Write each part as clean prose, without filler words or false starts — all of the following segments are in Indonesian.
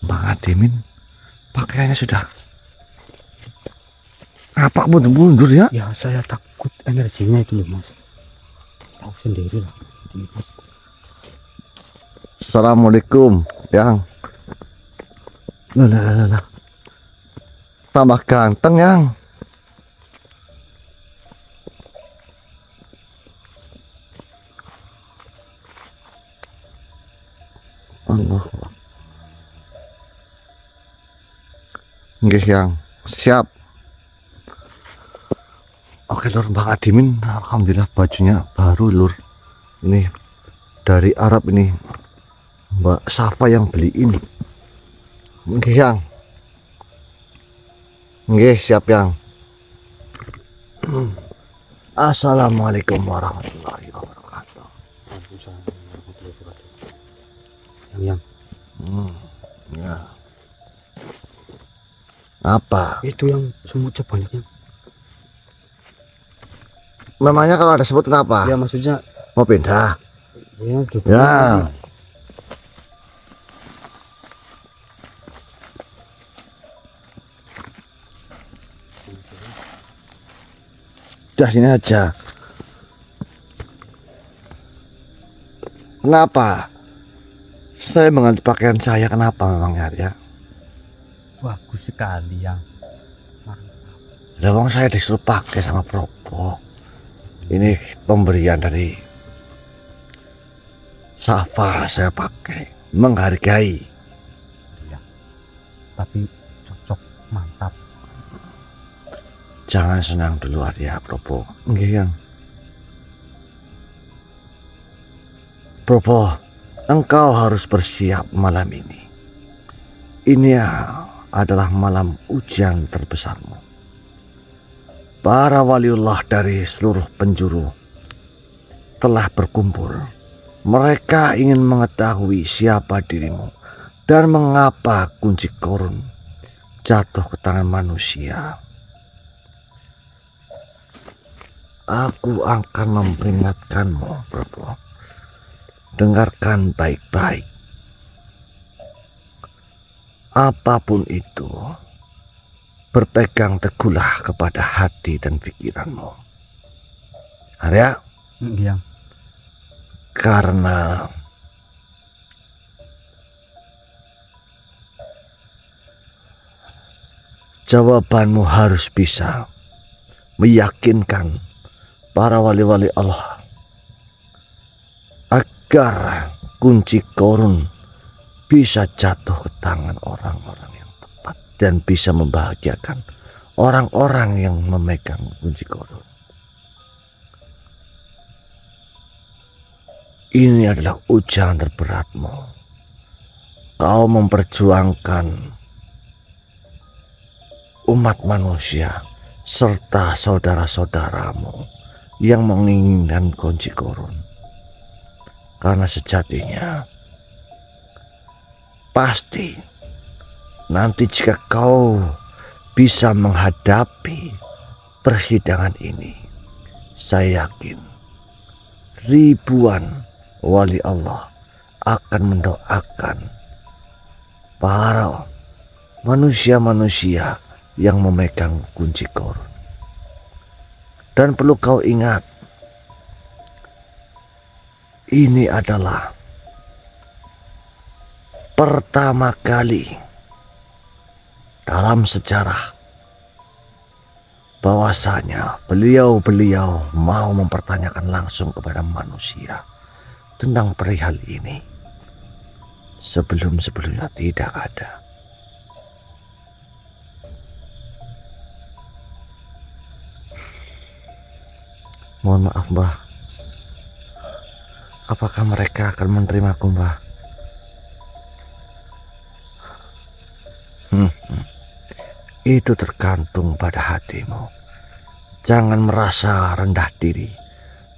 Bang Adimin pakaiannya sudah apa mundur ya? Ya saya takut energinya itu loh mas. Tahu sendiri lah. Assalamualaikum yang. Lah. Tambah ganteng yang. Allah. Nggih yang siap. Oke lur, Bang Adimin alhamdulillah bajunya baru lur. Ini dari Arab ini Mbak Safa yang beli ini. Nggih yang. Nggih siap yang. Assalamualaikum warahmatullahi wabarakatuh. Yang Ya. Apa? itu yang semutnya banyaknya. Memangnya kalau ada sebut kenapa? Ya maksudnya Mau pindah? ya juga. Ya. Udah sini aja. Kenapa? Saya mengganti pakaian saya, kenapa memangnya ya? Bagus sekali yang. Lawang saya disuruh pakai sama Propo. Ini pemberian dari Safa, saya pakai, menghargai. Ya. Tapi cocok, mantap. Jangan senang dulu ya Propo. Nggih yang. Propo, engkau harus bersiap malam ini. Ini adalah malam ujian terbesarmu. Para waliullah dari seluruh penjuru telah berkumpul. Mereka ingin mengetahui siapa dirimu dan mengapa kunci korun jatuh ke tangan manusia. Aku akan memperingatkanmu, Prabu. Dengarkan baik-baik. Apapun itu, berpegang teguhlah kepada hati dan pikiranmu. Arya? Iya. Karena jawabanmu harus bisa meyakinkan para wali-wali Allah agar kunci korun bisa jatuh ke tangan orang-orang yang tepat dan bisa membahagiakan orang-orang yang memegang kunci korun. Ini adalah ujian terberatmu. Kau memperjuangkan umat manusia serta saudara-saudaramu yang menginginkan kunci korun. Karena sejatinya pasti nanti jika kau bisa menghadapi persidangan ini, saya yakin ribuan wali Allah akan mendoakan para manusia-manusia yang memegang kunci korun. Dan perlu kau ingat, ini adalah pertama kali dalam sejarah bahwasanya beliau-beliau mau mempertanyakan langsung kepada manusia tentang perihal ini. Sebelum-sebelumnya tidak ada. Mohon maaf Mbah. Apakah mereka akan menerimaku Mbah? Itu tergantung pada hatimu. Jangan merasa rendah diri,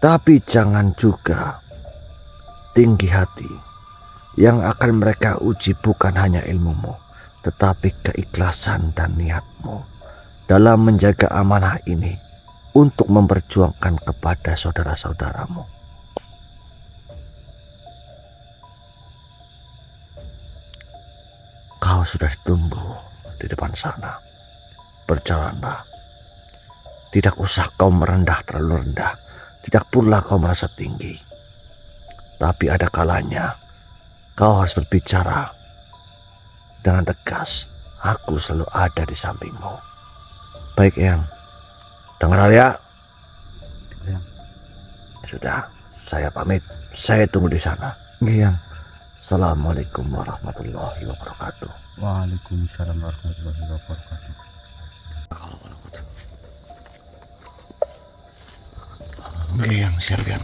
tapi jangan juga tinggi hati. Yang akan mereka uji bukan hanya ilmumu, tetapi keikhlasan dan niatmu dalam menjaga amanah ini untuk memperjuangkan kepada saudara-saudaramu. kau sudah ditunggu di depan sana. Berjalanlah. Tidak usah kau merendah terlalu rendah. Tidak pula kau merasa tinggi. Tapi ada kalanya kau harus berbicara dengan tegas. Aku selalu ada di sampingmu. Baik, Eyang. Dengar ya. Eyang. Sudah, saya pamit. Saya tunggu di sana. Eyang. Assalamualaikum warahmatullahi wabarakatuh. Waalaikumsalam warahmatullahi wabarakatuh. Eyang, siap, Eyang.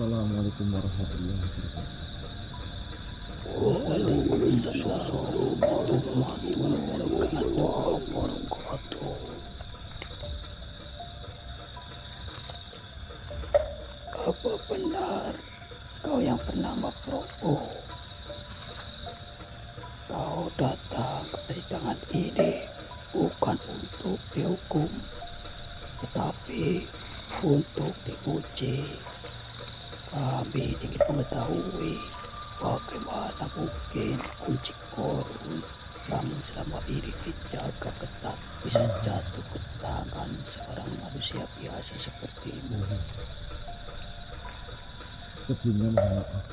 Assalamualaikum warahmatullahi wabarakatuh. Apa benar kau yang bernama Probo? Kau datang ke persidangan ini bukan untuk dihukum, tetapi untuk diuji. Kami ingin mengetahui bagaimana mungkin kunci korun yang selama ini dijaga ketat bisa jatuh ke tangan seorang manusia biasa sepertimu. Sebelumnya mohon maaf.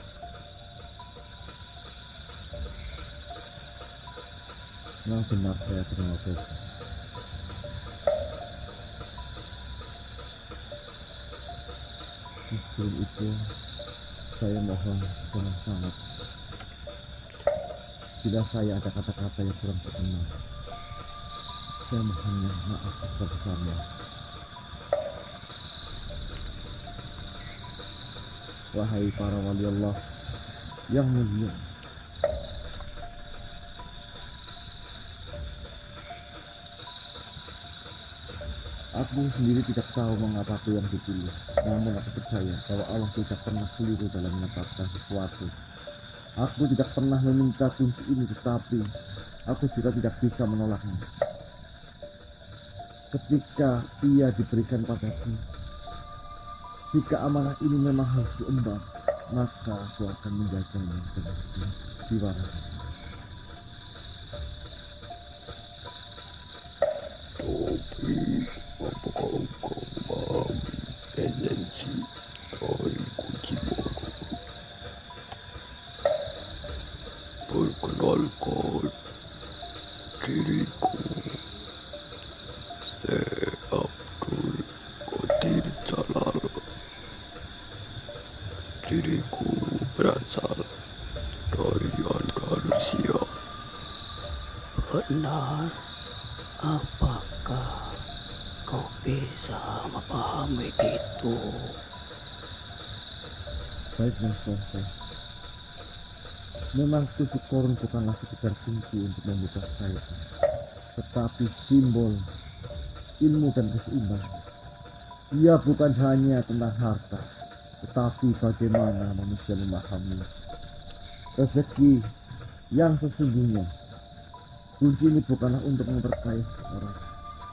Yang benar saya bernama Probo. Sebelum itu saya mohon dengan sangat, bila saya ada kata-kata yang kurang berkenan, saya mohonnya maaf sebesar-besarnya. Wahai para wali Allah yang mulia, aku sendiri tidak tahu mengapa aku yang dipilih. Namun aku percaya bahwa Allah tidak pernah keliru dalam menetapkan sesuatu. Aku tidak pernah meminta kunci ini, tetapi aku juga tidak bisa menolaknya. Ketika ia diberikan padaku, jika amanah ini memang harus diemban, maka aku akan menjaganya dengan jiwa raga. Tapi apakah engkau memahami esensi dari kunci baru? Perkenalkan diriku, Syekh Abdul Qadir Jalal. Diriku berasal dari Andalusia. Benar, apakah kau bisa memahami itu? Baik, Master. Memang tusuk korun bukanlah sekedar kunci untuk membuka saya, tetapi simbol ilmu dan keseimbangan. Ia bukan hanya tentang harta, tetapi bagaimana manusia memahami rezeki yang sesungguhnya. Kunci ini bukanlah untuk memperkaya orang,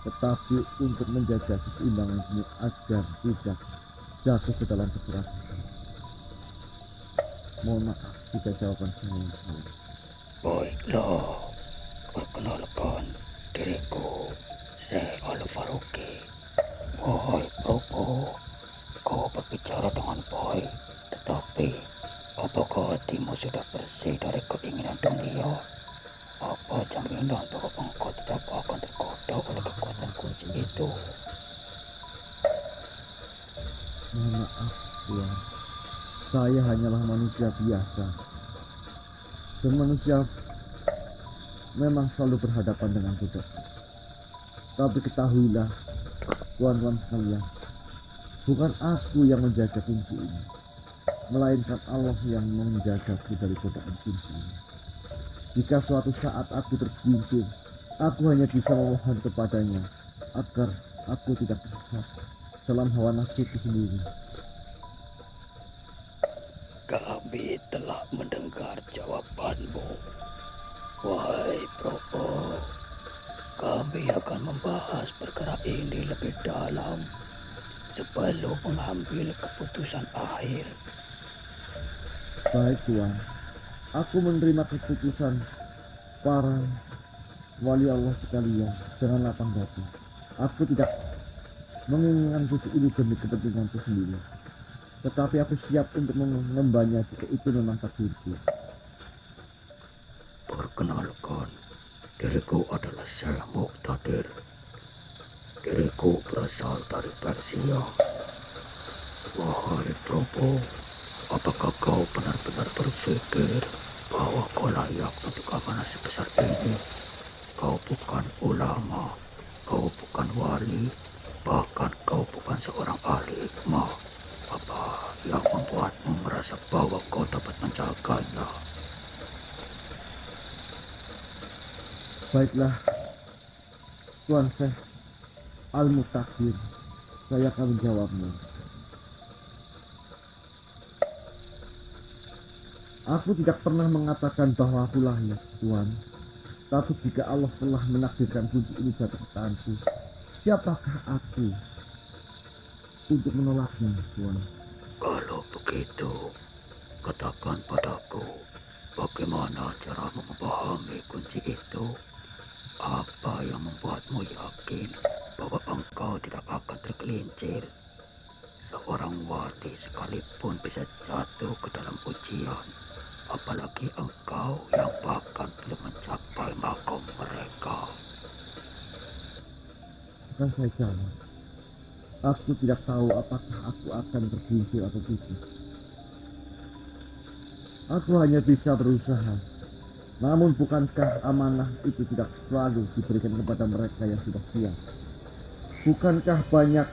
tetapi untuk menjaga keseimbangan ini agar tidak jatuh ke dalam keserakahan. Mohon maaf jika jawaban saya yang salah. Baiklah, perkenalkan diriku, Syekh Al-Faruqi. Wahai Probo, kau berbicara dengan baik, tetapi apakah hatimu sudah bersih dari keinginan dunia? Apa jaminan bahwa engkau tidak akan tergoda oleh kekuatan kunci itu? Mohon maaf, Tuan. Saya hanyalah manusia biasa. Dan manusia memang selalu berhadapan dengan godaan. Tapi ketahuilah, tuan-tuan sekalian, bukan aku yang menjaga kunci ini, melainkan Allah yang menjagaku dari godaan kunci ini. Jika suatu saat aku tergelincir, aku hanya bisa memohon kepadanya agar aku tidak tersesat dalam hawa nafsuku sendiri. Kami telah mendengar jawabanmu. Wahai Propo, kami akan membahas perkara ini lebih dalam sebelum mengambil keputusan akhir. Baik Tuan, aku menerima keputusan para wali Allah sekalian dengan lapang dada. Aku tidak menginginkan puisi ini demi kepentinganku sendiri, tetapi aku siap untuk mengembanya jika itu memang takdirku. Perkenalkan, diriku adalah Syekh Muqtadir. Diriku berasal dari Persia. Wahai Propo, apakah kau benar-benar berpikir bahwa kau layak untuk amanah sebesar ini? Kau bukan ulama, kau bukan wali, bahkan kau bukan seorang ahli hikmah. Apa yang membuatmu merasa bahwa kau dapat menjaganya? Baiklah, Tuan Syekh Al-Muqtadir, saya akan menjawabnya. Aku tidak pernah mengatakan bahwa aku layak, Tuan. Tapi jika Allah telah menakdirkan kunci ini jatuh ke tanganku, siapakah aku untuk menolaknya, Tuan? Kalau begitu, katakan padaku, bagaimana caramu memahami kunci itu? Apa yang membuatmu yakin bahwa engkau tidak akan tergelincir? Seorang wali sekalipun bisa jatuh ke dalam ujian, apalagi engkau yang bahkan belum mencapai makom mereka. Akan saya jawab. Aku tidak tahu apakah aku akan tergelincir atau tidak. Aku hanya bisa berusaha. Namun bukankah amanah itu tidak selalu diberikan kepada mereka yang sudah siap? Bukankah banyak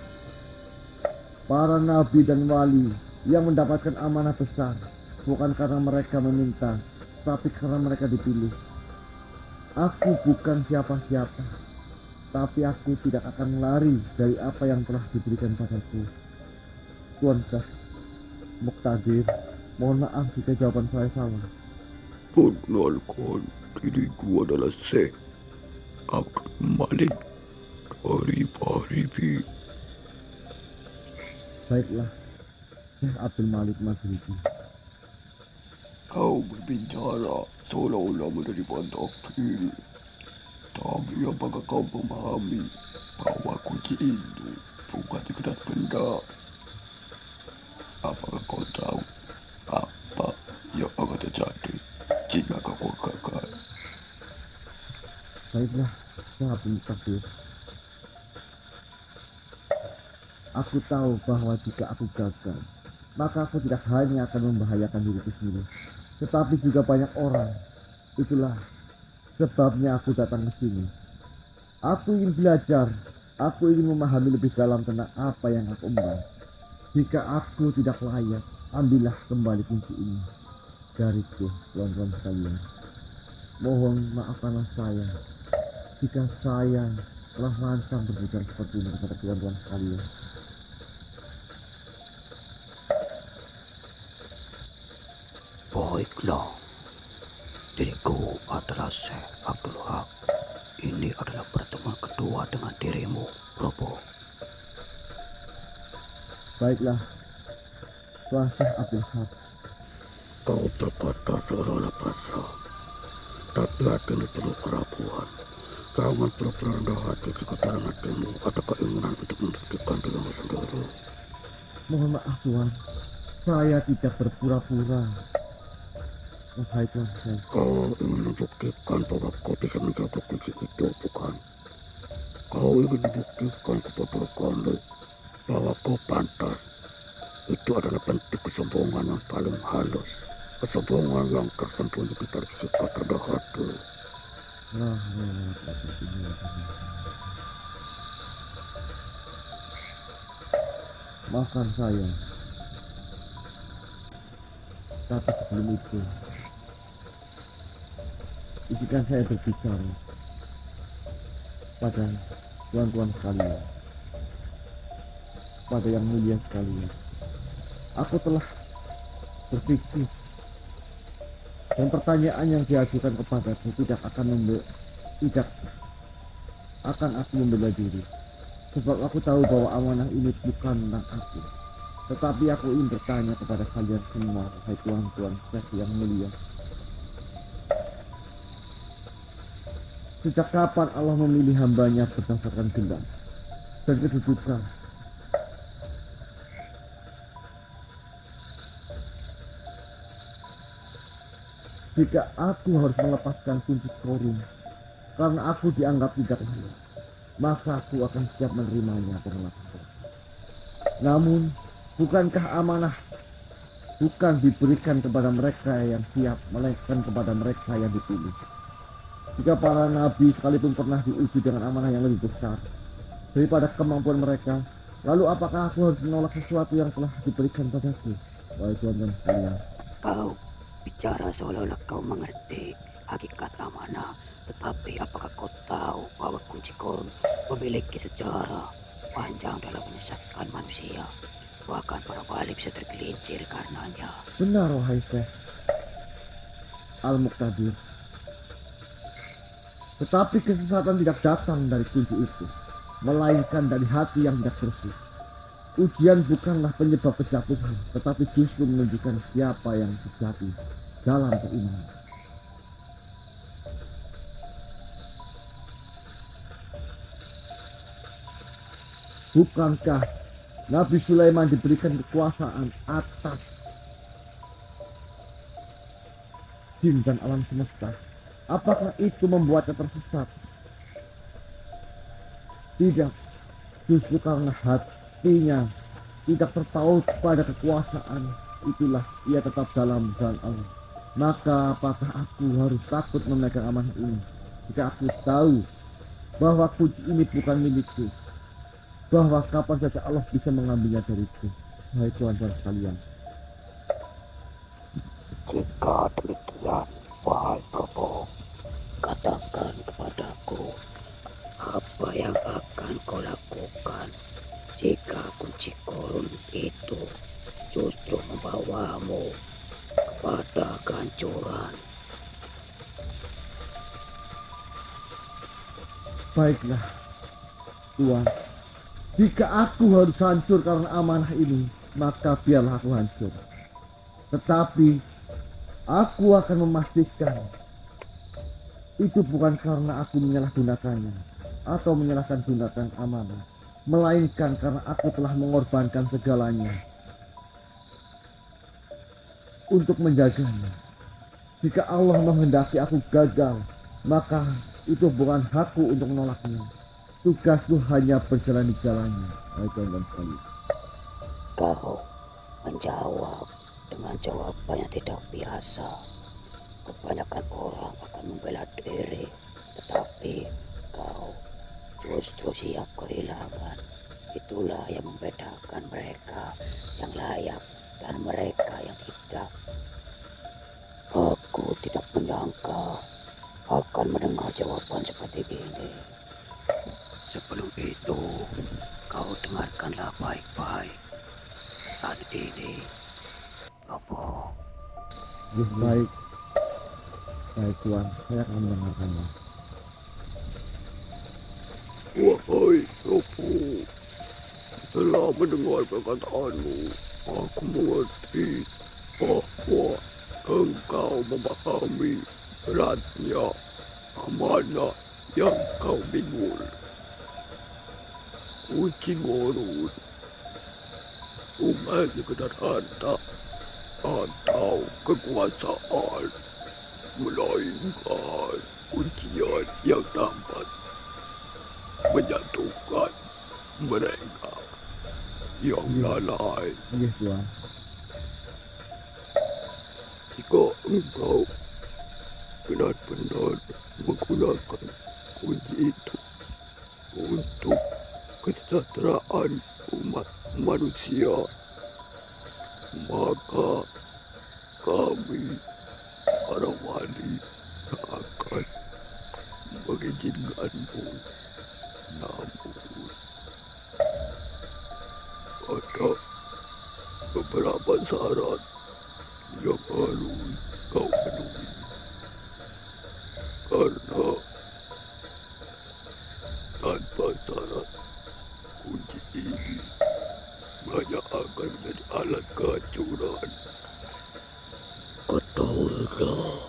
para nabi dan wali yang mendapatkan amanah besar bukan karena mereka meminta, tapi karena mereka dipilih? Aku bukan siapa-siapa, tapi aku tidak akan lari dari apa yang telah diberikan padaku. Tuan Syekh Muqtadir, mohon maaf jika jawaban saya salah. Perkenalkan, diriku adalah Syekh Abdul Malik dari Paribi. Baiklah, Syekh Abdul Malik Maghribi. Kau berbicara seolah-olah menerima takdir. Tapi apakah kau memahami bahwa kunci itu bukan sekedar benda? Apakah kau tahu apa yang akan terjadi jika kau gagal? Baiklah, Syekh Abdul Muktadir. Aku tahu bahwa jika aku gagal, maka aku tidak hanya akan membahayakan diriku sendiri, tetapi juga banyak orang. Itulah sebabnya aku datang ke sini. Aku ingin belajar, aku ingin memahami lebih dalam tentang apa yang aku emban. Jika aku tidak layak, ambillah kembali kunci ini dariku, tuan-tuan sekalian. Mohon maafkanlah saya jika saya telah lancang berbicara seperti ini kepada tuan-tuan sekalian. Baiklah, diriku adalah Syekh Abdul Haq. Ini adalah pertemuan kedua dengan dirimu, Propo. Baiklah, Tuan Syekh Abdul Haq. Kau berkata seolah-olah pasrah, tapi hatimu penuh keraguan. Jangan pura-pura rendah hati jika dalam hatimu ada keinginan untuk membuktikan dirimu sendiri. Mohon maaf Tuan, saya tidak berpura-pura. Wahai Tuan Syekh, Kau ingin membuktikan bahwa kau bisa menjaga kunci itu, bukan? Kau ingin membuktikan kepada kami bahwa kau pantas. Itu adalah bentuk kesombongan yang paling halus. Kesombongan yang tersembunyi di balik sikap rendah hati. maafkan saya. Tapi sebelum itu, izinkan saya berbicara pada tuan-tuan sekalian, pada yang mulia sekalian. Aku telah berpikir, dan pertanyaan yang diajukan kepadaku tidak akan aku membela diri, sebab aku tahu bahwa amanah ini bukan tentang aku. Tetapi aku ingin bertanya kepada kalian semua, wahai tuan-tuan yang mulia. Sejak kapan Allah memilih hambanya berdasarkan gelar dan kedudukan? Jika aku harus melepaskan kunci Qorun karena aku dianggap tidak layak, maka aku akan siap menerimanya dan melakukannya. Namun, bukankah amanah bukan diberikan kepada mereka yang siap, melainkan kepada mereka yang dipilih? Jika para nabi sekalipun pernah diuji dengan amanah yang lebih besar daripada kemampuan mereka, lalu apakah aku harus menolak sesuatu yang telah diberikan padaku? Wahai tuan-tuan sekalian, Kau bicara seolah-olah kau mengerti hakikat amanah, tetapi apakah kau tahu bahwa kunci Qorun memiliki sejarah panjang dalam menyesatkan manusia? Bahkan para wali bisa tergelincir karenanya. benar wahai Syekh Al-Muqtadir. Tetapi kesesatan tidak datang dari kunci itu, melainkan dari hati yang tidak bersih. Ujian bukanlah penyebab kejatuhan, tetapi justru menunjukkan siapa yang sejati dalam keimanan. Bukankah Nabi Sulaiman diberikan kekuasaan atas jin dan alam semesta? Apakah itu membuatnya tersesat? Tidak, justru karena hatinya tidak terpaut pada kekuasaan, itulah ia tetap dalam jalan Allah. Maka apakah aku harus takut memegang amanah ini jika aku tahu bahwa kunci ini bukan milikku, bahwa kapan saja Allah bisa mengambilnya dariku? Wahai tuan-tuan sekalian, Jika demikian, wahai Prabu, katakan kepadaku apa yang akan kau lakukan jika kunci Qorun itu justru membawamu kepada kehancuran. baiklah Tuan, jika aku harus hancur karena amanah ini, maka biarlah aku hancur. Tetapi aku akan memastikan itu bukan karena aku menyalahgunakannya atau menyalahkan gunakan amanah, melainkan karena aku telah mengorbankan segalanya untuk menjaganya. Jika Allah menghendaki aku gagal, maka itu bukan hakku untuk menolaknya. Tugasku hanya berjalan di jalannya. Wahai tuan-tuan sekalian, Kau menjawab dengan jawaban yang tidak biasa. Kebanyakan orang akan membela diri, tetapi kau justru siap kehilangan. Itulah yang membedakan mereka yang layak dan mereka yang tidak. Aku tidak menyangka akan mendengar jawaban seperti ini. Sebelum itu, kau dengarkanlah baik-baik saat ini, Prabu. baik. Baik Tuan, saya akan mendengarkannya. Wahai Prabu, setelah mendengar perkataanmu, aku mengerti bahwa engkau memahami beratnya amanah yang kau pikul. Kunci Qorun bukan sekedar harta atau kekuasaan, melainkan ujian yang dapat menyatukan mereka yang lalai. Iya Tuan. Jika engkau benar-benar menggunakan kunci itu untuk kesejahteraan umat manusia, maka kami para wali akan mengizinkanmu. Namun ada beberapa syarat yang harus kau penuhi. Karena tanpa syarat kunci ini hanya akan menjadi alat kehancuran. Ketahuilah,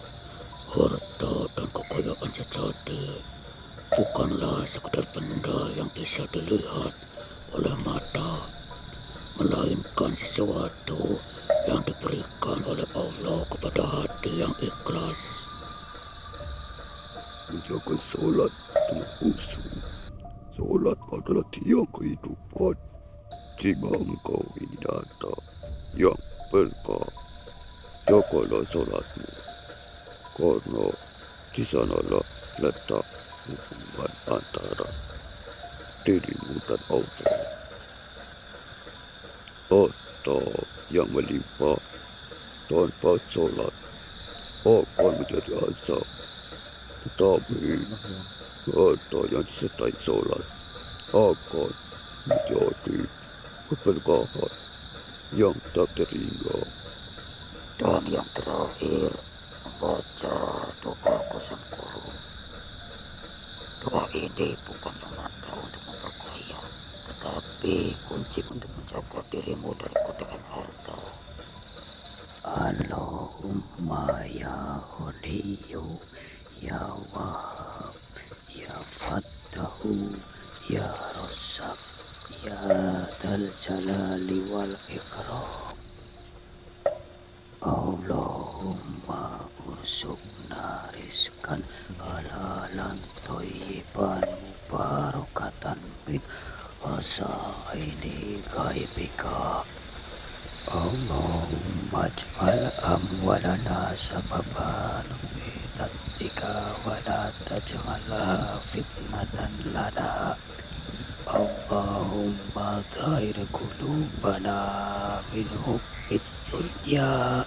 harta dan kekayaan sejati bukanlah sekedar benda yang bisa dilihat oleh mata, melainkan sesuatu yang diberikan oleh Allah kepada hati yang ikhlas. Menjaga solat dengan khusyuk. Solat adalah tiang kehidupan. Jika engkau ingin datang yang berkah, jagalah solatmu. Karena di sanalah letak hubungan antara dirimu dan Allah. Harta yang melimpah tanpa solat akan menjadi azab. Tetapi harta yang disertai solat akan menjadi keberkahan yang tak terhingga. Dan yang terakhir, membaca doa Qasam Qur'an. Doa ini bukan semata untuk memperkaya, tetapi kunci untuk menjaga dirimu dari godaan harta. Allahumma ya Ghaniyu ya Wahhab ya Fattahu ya Razzaq ya Dzal Jalali wal Ikram. Allahumma urzuqna rizqan halalan thayyiban mubarakatan min wasaili ghaibika. Allahumma ij'al amwalana sababan fi tatika wa la taj'alha fitnatan lana. Allahumma tahhir qulubana min hubbid dunya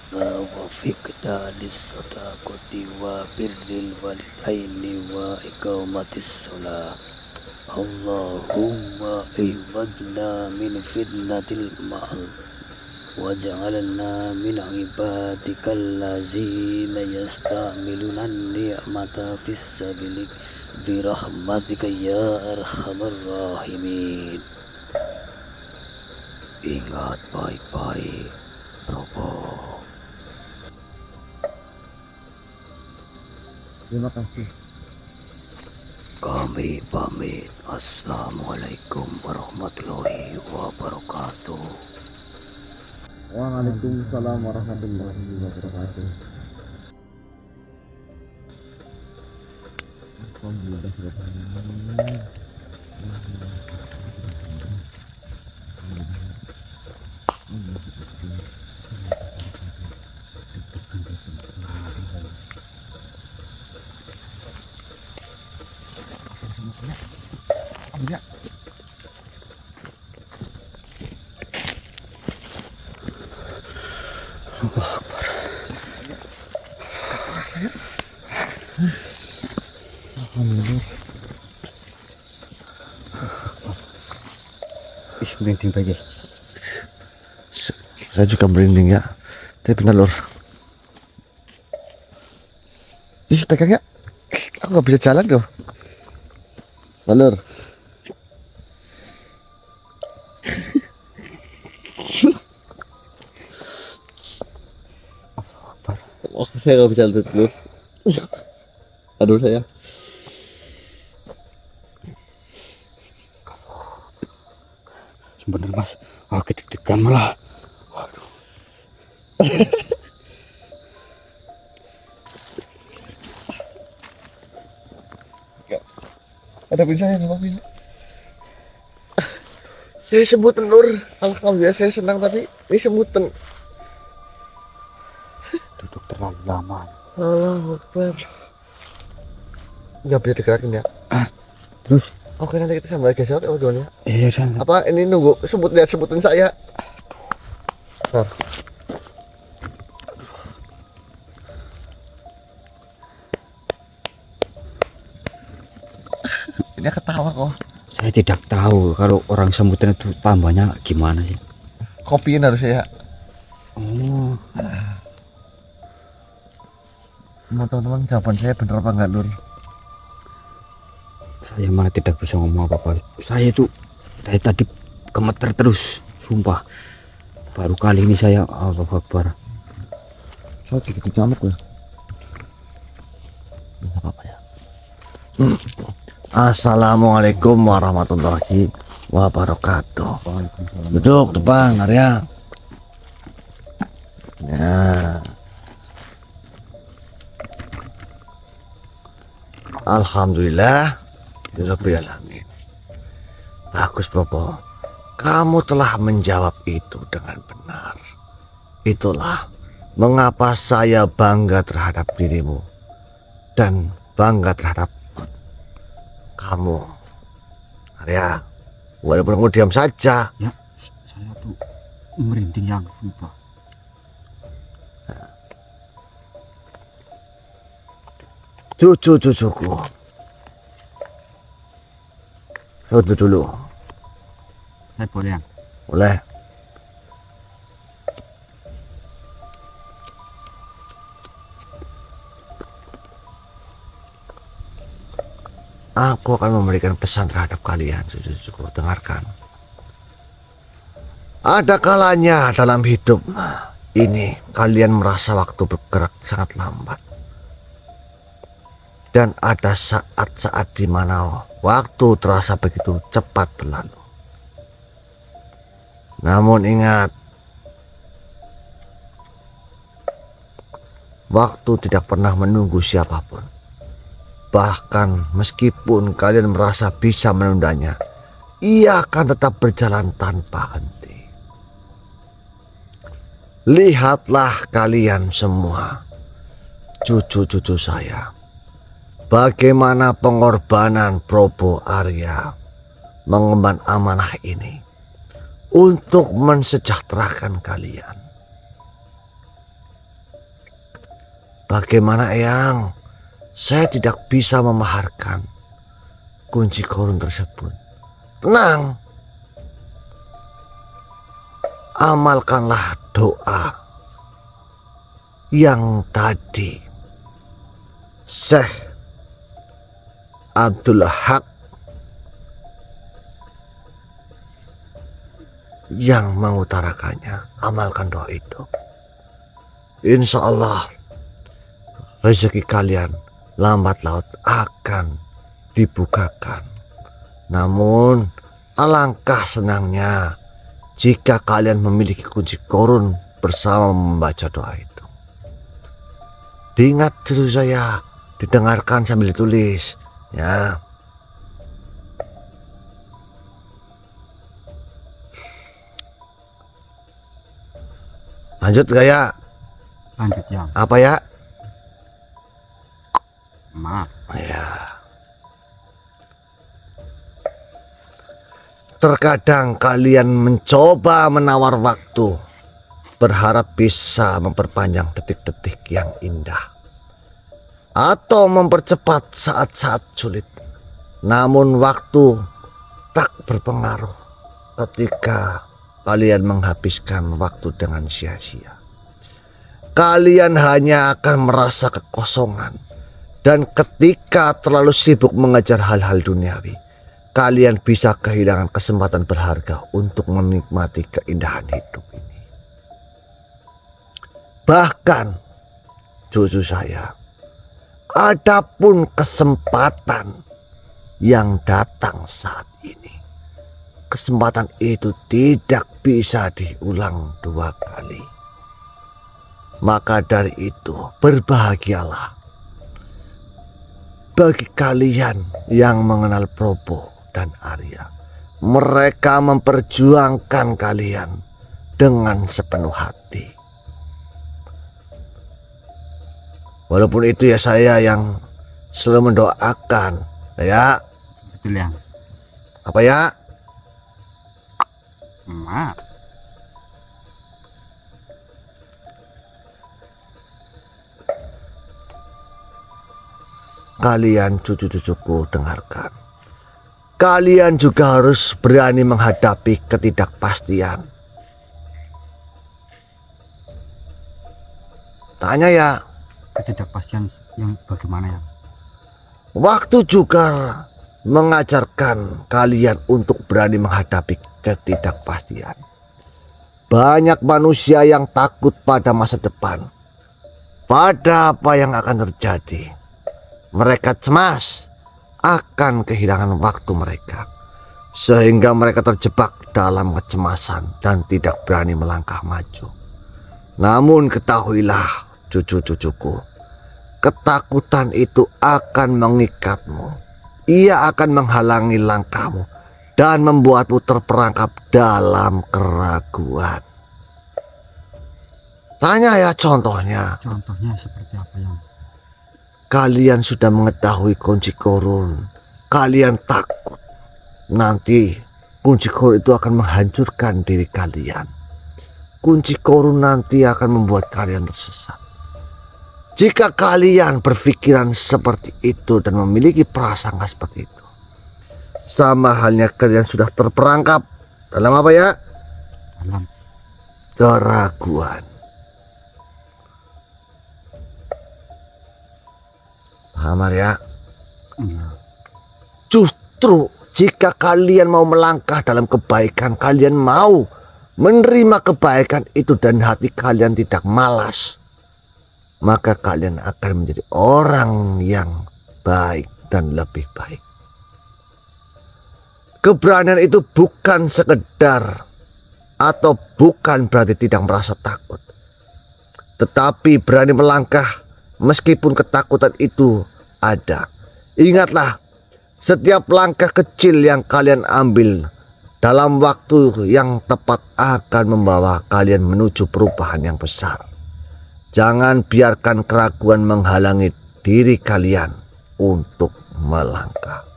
wa wafiqna lis-sadaqati wa birril walidaini wa iqamatis shalah. Allahumma ihfadna min fitnatil ma'al waj'alna min ibadikal ladzina yastamiluna ni'mata fis sabilik birahmatika ya arhamar rahimin. Ingat baik-baik, Robo. Terima kasih. Kami pamit. Assalamualaikum warahmatullahi wabarakatuh. Waalaikumsalam warahmatullahi wabarakatuh. Alhamdulillah. Ya. Allah Akbar. Alhamdulillah. Ih, merinding pagi. Saya juga merinding ya. Tapi benar lor. Ih, pegang ya. Aku nggak bisa jalan tuh. Lor. Oh, saya nggak bisa lihat dulu. Aduh saya. Bener mas, deg-degan malah. Waduh. Ada saya sama ini. Saya sebutan lur. Alhamdulillah saya senang tapi ini sebutan. Duduk terlalu lama. Allahu Akbar. Nggak bisa digerakin ya. Terus? Oke nanti kita sambal lagi ya gimana ya? Iya kan. Apa ini nunggu lihat sebutan saya? Ntar. Ini ketawa kok. Saya tidak tahu kalau orang sebutan itu tambahnya gimana sih. Kopiin harusnya ya. Oh, Mau teman-teman jawaban saya benar apa enggak, Lur? Saya malah tidak bisa ngomong apa-apa. Saya itu dari tadi gemeter terus, sumpah. Baru kali ini saya Allahu Akbar. Saya digigit nyamuk ya. Enggak apa-apa ya. Assalamualaikum warahmatullahi wabarakatuh. Duduk depan, Arya. Ya. Alhamdulillah, Rabbil alamin. Bagus, Bobo. Kamu telah menjawab itu dengan benar. Itulah mengapa saya bangga terhadap dirimu dan bangga terhadap kamu. Arya, walaupun kamu diam saja. Ya, saya tuh merinding yang sumpah. Cucu-cucuku, foto dulu. Saya boleh yang? Boleh. Aku akan memberikan pesan terhadap kalian, cucu-cucuku. Dengarkan. Ada kalanya dalam hidup ini kalian merasa waktu bergerak sangat lambat. Dan ada saat-saat di mana waktu terasa begitu cepat berlalu. Namun ingat, waktu tidak pernah menunggu siapapun. Bahkan meskipun kalian merasa bisa menundanya, ia akan tetap berjalan tanpa henti. Lihatlah kalian semua, cucu-cucu saya, bagaimana pengorbanan Prabu Arya mengemban amanah ini untuk mensejahterakan kalian. Bagaimana, Eyang? Saya tidak bisa memaharkan kunci korun tersebut. Tenang. Amalkanlah doa yang tadi Syekh Abdul Haq yang mengutarakannya. Amalkan doa itu. Insya Allah rezeki kalian lambat laut akan dibukakan. Namun alangkah senangnya jika kalian memiliki kunci korun bersama membaca doa itu. Diingat dulu saya, didengarkan sambil ditulis ya. Lanjut gak ya? Lanjut yang. Apa ya? Maaf. Ya. Terkadang kalian mencoba menawar waktu, berharap bisa memperpanjang detik-detik yang indah atau mempercepat saat-saat sulit. Namun waktu tak berpengaruh ketika kalian menghabiskan waktu dengan sia-sia. Kalian hanya akan merasa kekosongan. Dan ketika terlalu sibuk mengejar hal-hal duniawi, kalian bisa kehilangan kesempatan berharga untuk menikmati keindahan hidup ini. Bahkan, cucu saya, adapun kesempatan yang datang saat ini, kesempatan itu tidak bisa diulang 2 kali. Maka dari itu, berbahagialah bagi kalian yang mengenal Prabu dan Arya. Mereka memperjuangkan kalian dengan sepenuh hati. Walaupun itu ya saya yang selalu mendoakan. Ya. Betul yang. Apa ya? Maaf. Kalian cucu-cucuku dengarkan. Kalian juga harus berani menghadapi ketidakpastian. Tanya ya, ketidakpastian yang bagaimana ya? Waktu juga mengajarkan kalian untuk berani menghadapi ketidakpastian. Banyak manusia yang takut pada masa depan, pada apa yang akan terjadi. Mereka cemas akan kehilangan waktu mereka, sehingga mereka terjebak dalam kecemasan dan tidak berani melangkah maju. Namun ketahuilah, cucu-cucuku, ketakutan itu akan mengikatmu. Ia akan menghalangi langkahmu dan membuatmu terperangkap dalam keraguan. Tanya ya contohnya. Contohnya seperti apa yang? Kalian sudah mengetahui kunci korun. Kalian takut nanti kunci korun itu akan menghancurkan diri kalian. Kunci korun nanti akan membuat kalian tersesat. Jika kalian berpikiran seperti itu dan memiliki prasangka seperti itu, sama halnya kalian sudah terperangkap dalam apa ya? Dalam Keraguan. Paham ya? Iya. Justru jika kalian mau melangkah dalam kebaikan, kalian mau menerima kebaikan itu dan hati kalian tidak malas, maka kalian akan menjadi orang yang baik dan lebih baik. Keberanian itu bukan sekedar atau bukan berarti tidak merasa takut, tetapi berani melangkah meskipun ketakutan itu ada. Ingatlah, setiap langkah kecil yang kalian ambil dalam waktu yang tepat akan membawa kalian menuju perubahan yang besar. Jangan biarkan keraguan menghalangi diri kalian untuk melangkah.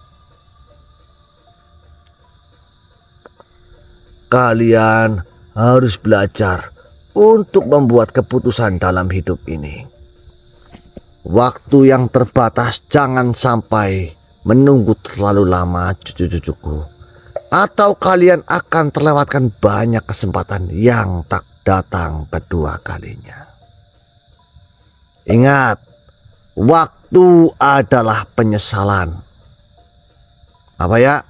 Kalian harus belajar untuk membuat keputusan dalam hidup ini. Waktu yang terbatas jangan sampai menunggu terlalu lama, cucu-cucuku. Atau kalian akan terlewatkan banyak kesempatan yang tak datang kedua kalinya. Ingat, waktu adalah penyesalan. Apa ya?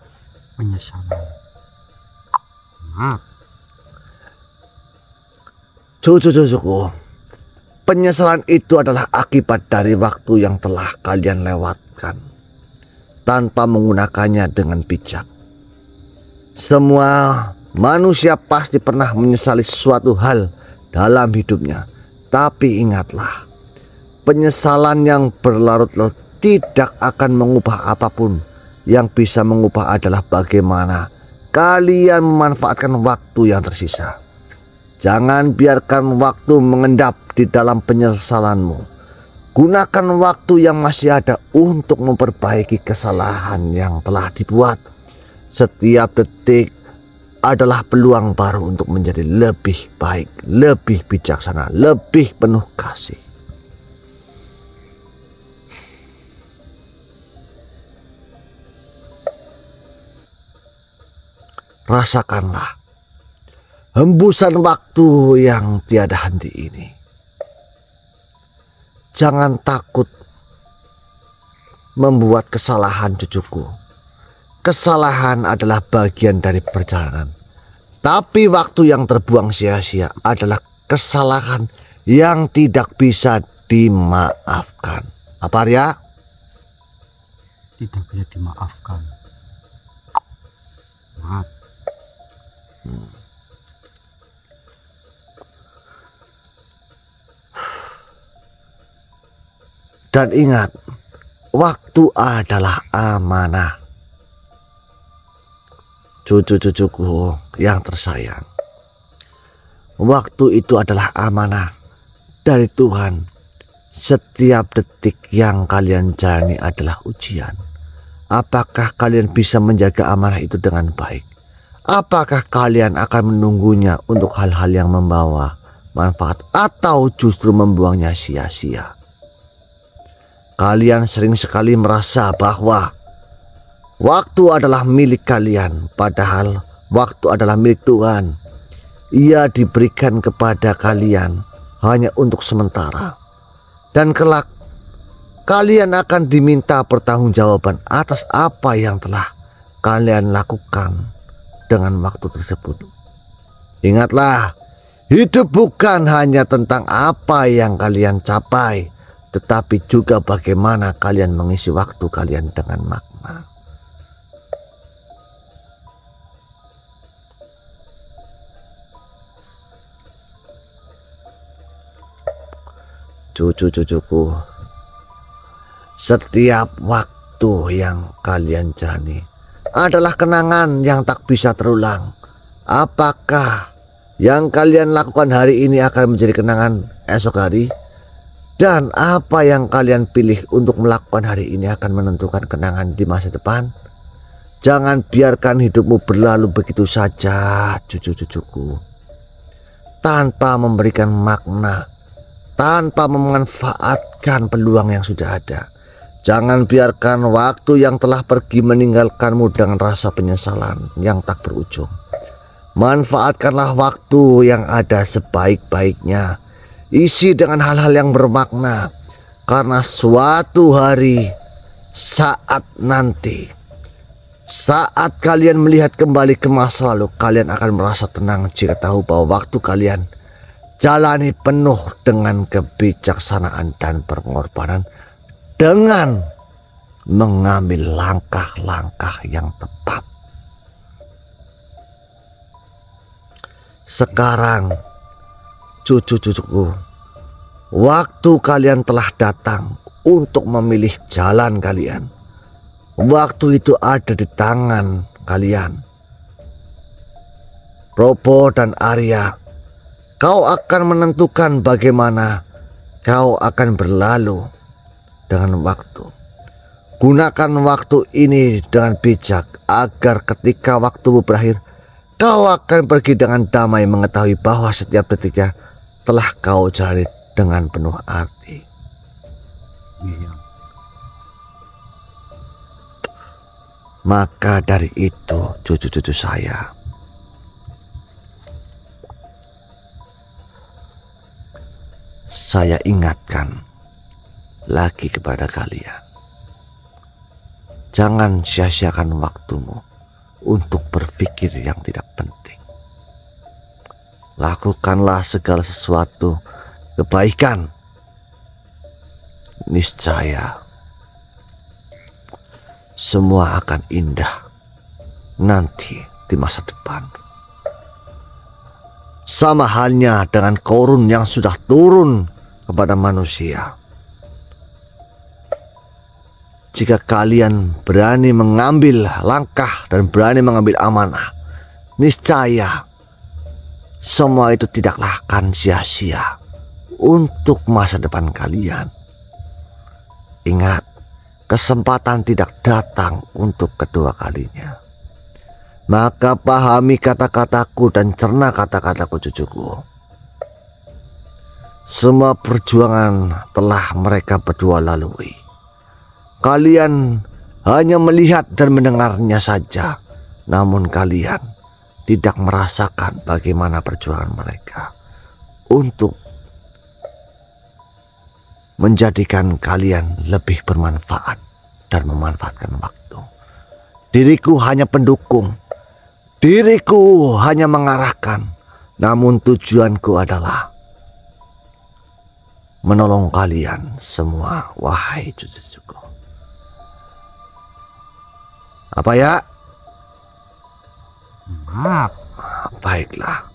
Penyesalan. Maaf. Cucu-cucuku, penyesalan itu adalah akibat dari waktu yang telah kalian lewatkan tanpa menggunakannya dengan bijak. Semua manusia pasti pernah menyesali suatu hal dalam hidupnya. Tapi ingatlah, penyesalan yang berlarut-larut tidak akan mengubah apapun. Yang bisa mengubah adalah bagaimana kalian memanfaatkan waktu yang tersisa. Jangan biarkan waktu mengendap di dalam penyesalanmu. Gunakan waktu yang masih ada untuk memperbaiki kesalahan yang telah dibuat. Setiap detik adalah peluang baru untuk menjadi lebih baik, lebih bijaksana, lebih penuh kasih. Rasakanlah hembusan waktu yang tiada henti ini. Jangan takut membuat kesalahan, cucuku. Kesalahan adalah bagian dari perjalanan. Tapi waktu yang terbuang sia-sia adalah kesalahan yang tidak bisa dimaafkan. Apa ya? Tidak bisa dimaafkan. Maaf. Dan ingat, waktu adalah amanah. Cucu-cucuku yang tersayang, waktu itu adalah amanah dari Tuhan. Setiap detik yang kalian jalani adalah ujian. Apakah kalian bisa menjaga amanah itu dengan baik? Apakah kalian akan menunggunya untuk hal-hal yang membawa manfaat atau justru membuangnya sia-sia? Kalian sering sekali merasa bahwa waktu adalah milik kalian, padahal waktu adalah milik Tuhan. Ia diberikan kepada kalian hanya untuk sementara. Dan kelak kalian akan diminta pertanggungjawaban atas apa yang telah kalian lakukan dengan waktu tersebut. Ingatlah, hidup bukan hanya tentang apa yang kalian capai, tetapi juga bagaimana kalian mengisi waktu kalian dengan makna. Cucu-cucuku, setiap waktu yang kalian jalani adalah kenangan yang tak bisa terulang. Apakah yang kalian lakukan hari ini akan menjadi kenangan esok hari? Dan apa yang kalian pilih untuk melakukan hari ini akan menentukan kenangan di masa depan. Jangan biarkan hidupmu berlalu begitu saja, cucu-cucuku, tanpa memberikan makna, tanpa memanfaatkan peluang yang sudah ada. Jangan biarkan waktu yang telah pergi meninggalkanmu dengan rasa penyesalan yang tak berujung. Manfaatkanlah waktu yang ada sebaik-baiknya. Isi dengan hal-hal yang bermakna, karena suatu hari, saat nanti, saat kalian melihat kembali ke masa lalu, kalian akan merasa tenang jika tahu bahwa waktu kalian jalani penuh dengan kebijaksanaan dan pengorbanan, dengan mengambil langkah-langkah yang tepat. Sekarang, cucu-cucuku, waktu kalian telah datang untuk memilih jalan kalian. Waktu itu ada di tangan kalian. Probo dan Arya, kau akan menentukan bagaimana kau akan berlalu dengan waktu. Gunakan waktu ini dengan bijak agar ketika waktumu berakhir, kau akan pergi dengan damai mengetahui bahwa setiap detiknya telah kau jalani dengan penuh arti. Iya. Maka dari itu, cucu-cucu saya, saya ingatkan lagi kepada kalian, jangan sia-siakan waktumu untuk berpikir yang tidak penting. Lakukanlah segala sesuatu kebaikan. Niscaya semua akan indah nanti di masa depan. Sama halnya dengan korun yang sudah turun kepada manusia. Jika kalian berani mengambil langkah dan berani mengambil amanah, niscaya semua itu tidaklah akan sia-sia untuk masa depan kalian. Ingat, kesempatan tidak datang untuk kedua kalinya. Maka pahami kata-kataku dan cerna kata-kataku, cucuku. Semua perjuangan telah mereka berdua lalui. Kalian hanya melihat dan mendengarnya saja, namun kalian tidak merasakan bagaimana perjuangan mereka untuk menjadikan kalian lebih bermanfaat dan memanfaatkan waktu. Diriku hanya pendukung, diriku hanya mengarahkan, namun tujuanku adalah menolong kalian semua, wahai cucu-cucuku. Apa ya? Maaf. Baiklah,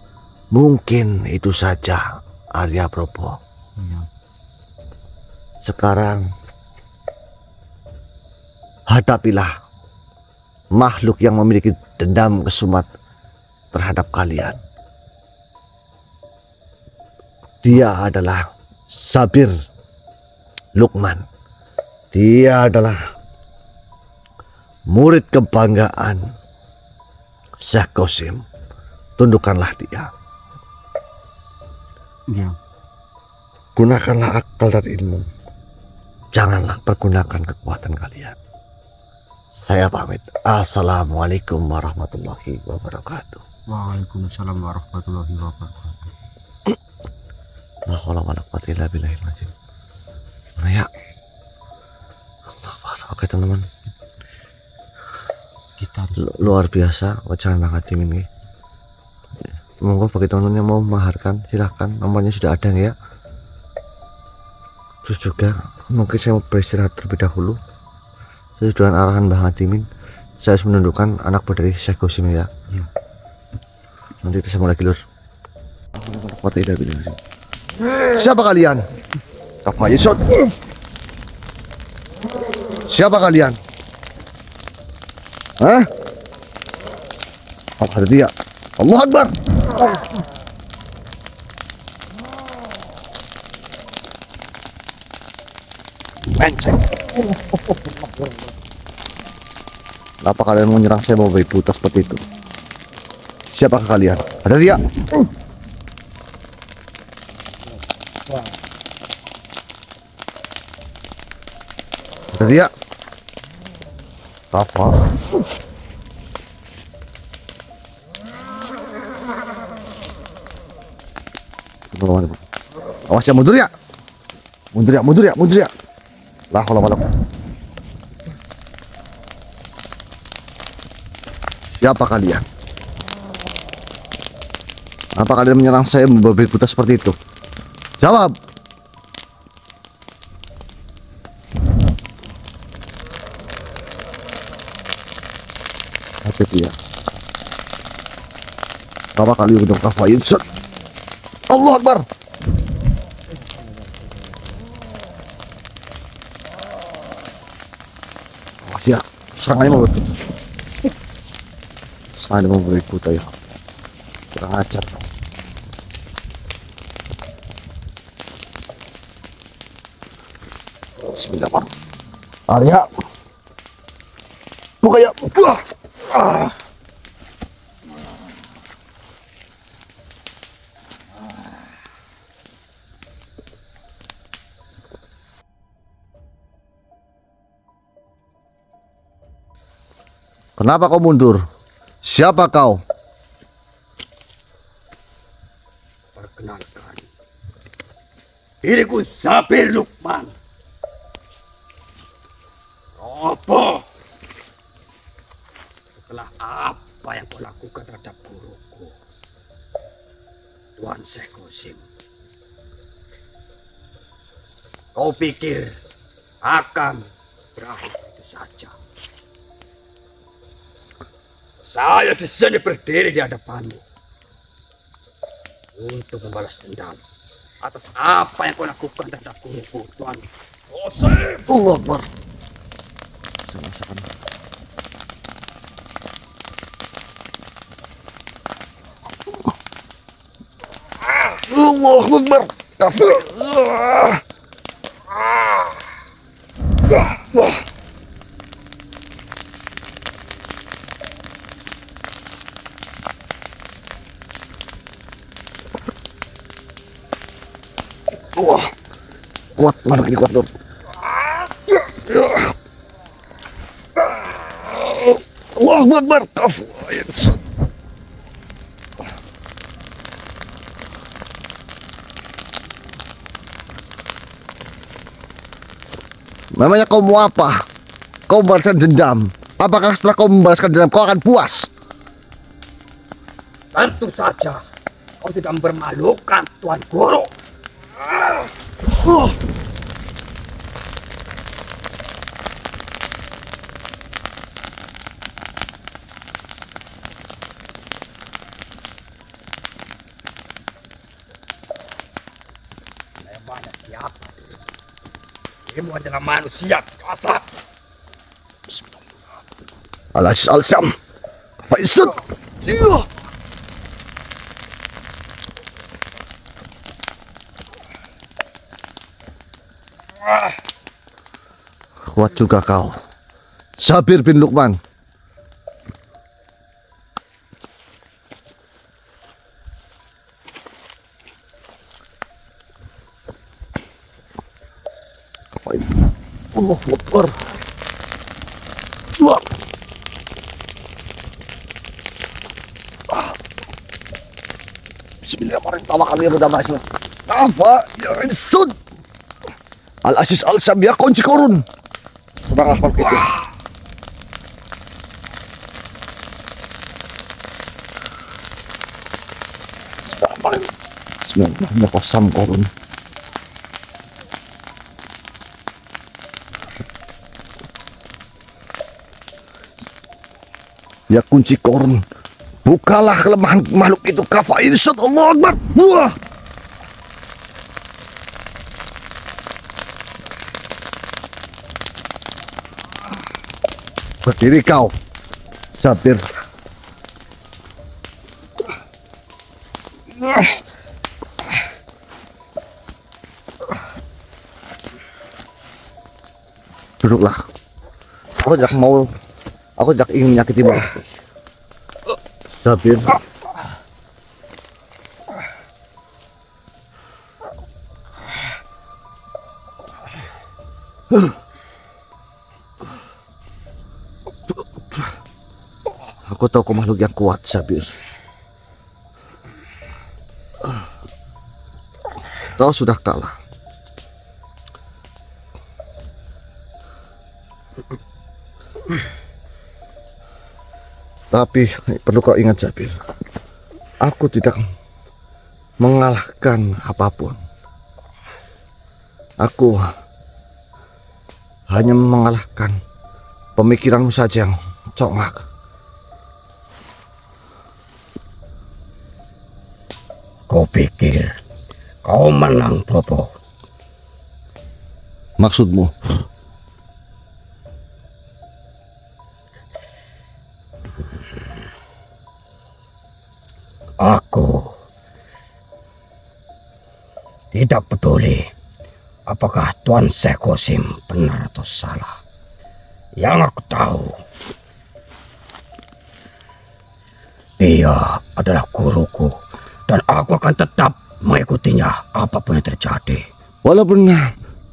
mungkin itu saja, Arya Probo. Iya. Sekarang hadapilah makhluk yang memiliki dendam kesumat terhadap kalian. Dia adalah Sabir Lukman. Dia adalah murid kebanggaan Syekh Qasim. Tundukkanlah dia. Iya. Gunakanlah akal dan ilmu. Janganlah pergunakan kekuatan kalian. Saya pamit. Assalamualaikum warahmatullahi wabarakatuh. Waalaikumsalam warahmatullahi wabarakatuh. La haula wala quwwata illa billahil azim. Mana ya? Allah Akbar. Oke teman-teman, Kita harus luar biasa wacangan Bang Hatim ini. Monggo bagi teman-teman yang mau memaharkan silahkan, nomornya sudah ada ya. Terus juga mungkin saya mau beristirahat terlebih dahulu. Sesuai dengan arahan Bang Hatimin, saya harus menundukkan anak buah dari Syekh Gosim ya. Nanti kita sambung lagi lur. Siapa kalian? Apa Yusuf? Siapa kalian? Hah? Apa dia? Allah Akbar. Menceng. Kenapa kalian mau nyerang saya bawa buta seperti itu? Siapakah kalian? Ada dia? Ada dia? Apa? Awas ya, mundur ya. Mundur ya, mundur ya, mundur ya. Lah kalau malam. Siapa kalian? Apa kalian menyerang saya membabi buta seperti itu? Jawab. Apa dia? Berapa kali udah kafain? Allah Akbar. Ya, serangannya mau betul. Serangannya mau beri buta ya. Kurang ajar. Bismillahirrahmanirrahim. Arya. Buka ya. Kenapa kau mundur? Siapa kau? Perkenalkan, diriku Sabir Lukman. Apa? Setelah apa yang kau lakukan terhadap guruku, Tuan Syekh Gosim, kau pikir akan berakhir itu saja? Saya di sini berdiri di hadapanmu untuk membalas dendam atas apa yang kau lakukan terhadap guruku, Tuan Gosim. Allah Akbar. Saya rasakan. Allah Akbar. Kafir. Wah. Wah, kuat, mana ini kuat lur. Allahu Akbar. Memangnya kau mau apa? Kau membalaskan dendam. Apakah setelah kau membalaskan dendam kau akan puas? Tentu saja kau sudah mempermalukan Tuan Guru. Memangnya siapa? Dirimu adalah manusia kasar. Al-Aziz Al-Syam Faisal. Kuat juga kau, Sabir bin Lukman. Allah Akbar. Bismillahirrahmanirrahim. Tawakal ya mudah masuk. Apa ya insud? Al-Aziz Al-Syam ya kunci korun. Sedanglah makhluk itu. Bismillahirrahmanirrahim. Kosam korun. Ya kunci korun, bukalah kelemahan makhluk itu. Kafa irsyad, Allah Akbar. Wah. Berdiri kau, Sabir. Duduklah. Aku tidak ingin menyakitimu. Sabir. Aku tahu kau makhluk yang kuat, Sabir. Kau sudah kalah. Tapi perlu kau ingat, Sabir, aku tidak mengalahkan apapun. Aku hanya mengalahkan pemikiranmu saja yang congak. Kau pikir kau menang, Bobo? Maksudmu? Aku tidak peduli apakah Tuan Syekh Qasim benar atau salah. Yang aku tahu, dia adalah guruku dan aku akan tetap mengikutinya apapun yang terjadi. Walaupun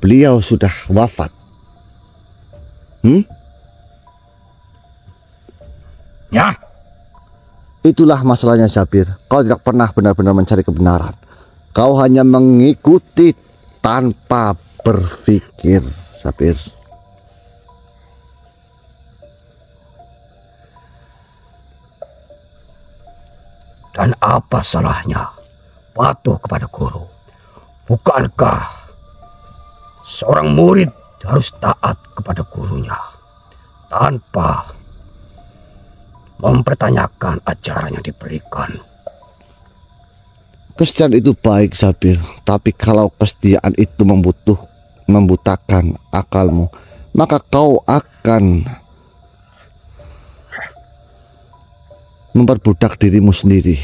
beliau sudah wafat. Ya. Itulah masalahnya, Sabir. Kau tidak pernah benar-benar mencari kebenaran. Kau hanya mengikuti tanpa berpikir, Sabir. Dan apa salahnya patuh kepada guru? Bukankah seorang murid harus taat kepada gurunya tanpa mempertanyakan ajaran yang diberikan? Kesetiaan itu baik, Sabir. Tapi kalau kesetiaan itu membutakan akalmu, maka kau akan memperbudak dirimu sendiri.